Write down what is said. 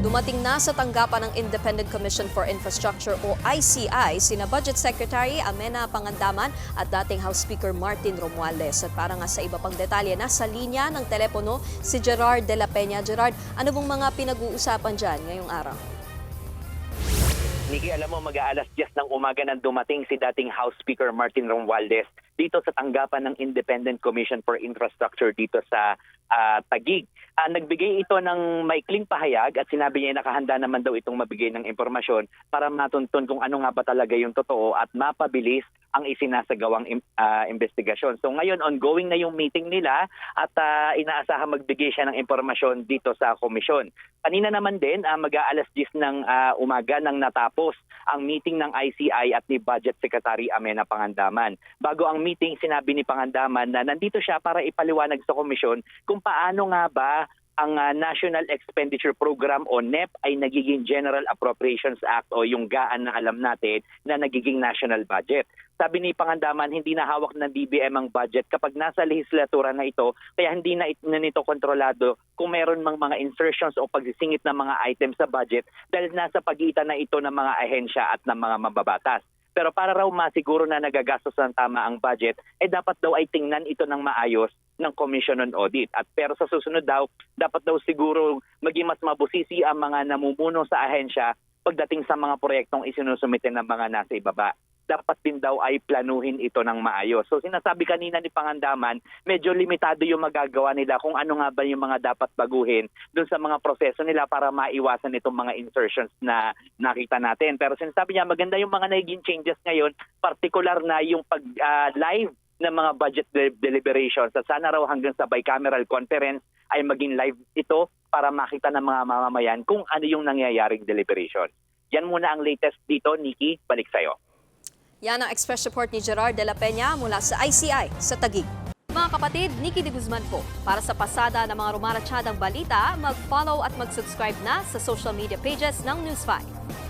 Dumating na sa tanggapan ng Independent Commission for Infrastructure o ICI sina Budget Secretary Amenaa Pangandaman at dating House Speaker Martin Romualdez. At para nga sa iba pang detalye, nasa linya ng telepono si Gerard de la Peña. Gerard, ano bang mga pinag-uusapan dyan ngayong araw? Nikki, alam mo, mag-aalas 10 ng umaga nang dumating si dating House Speaker Martin Romualdez dito sa tanggapan ng Independent Commission for Infrastructure dito sa Taguig. Nagbigay ito ng maikling pahayag at sinabi niya nakahanda naman daw itong mabigay ng impormasyon para matuntun kung ano nga ba talaga yung totoo at mapabilis ang isinasagawang investigasyon. So ngayon, ongoing na yung meeting nila at inaasahan magbigay siya ng impormasyon dito sa komisyon. Kanina naman din, mag-aalas 10 ng umaga nang natapos ang meeting ng ICI at ni Budget Secretary Amenaa Pangandaman. Bago ang meeting, sinabi ni Pangandaman na nandito siya para ipaliwanag sa komisyon kung paano nga ba ang National Expenditure Program o NEP ay nagiging General Appropriations Act o yung GAAN na alam natin na nagiging national budget. Sabi ni Pangandaman, hindi na hawak ng DBM ang budget kapag nasa lehislatura na ito, kaya hindi na nito kontrolado kung meron mang mga insertions o pagsisingit ng mga items sa budget dahil nasa pagitan na ito ng mga ahensya at ng mga mababatas. Pero para raw masiguro na nagagastos ng tama ang budget, dapat daw ay tingnan ito ng maayos ng Commission on Audit. At pero sa susunod daw, dapat daw siguro maging mas mabusisi ang mga namumuno sa ahensya pagdating sa mga proyektong isinusumite ng mga nasa ibaba. Dapat din daw ay planuhin ito ng maayos. So sinasabi kanina ni Pangandaman, medyo limitado yung magagawa nila kung ano nga ba yung mga dapat baguhin dun sa mga proseso nila para maiwasan itong mga insertions na nakita natin. Pero sinasabi niya maganda yung mga naging changes ngayon, particular na yung pag-live ng mga budget deliberations at sana raw hanggang sa bicameral conference ay maging live ito para makita ng mga mamamayan kung ano yung nangyayaring deliberation. Yan muna ang latest dito, Nikki. Balik sa'yo. Yan ang Express Report ni Gerard de la Peña mula sa ICI sa Taguig. Mga kapatid, Nikki de Guzman po. Para sa pasada ng mga rumaratsyadang balita, mag-follow at mag-subscribe na sa social media pages ng News 5.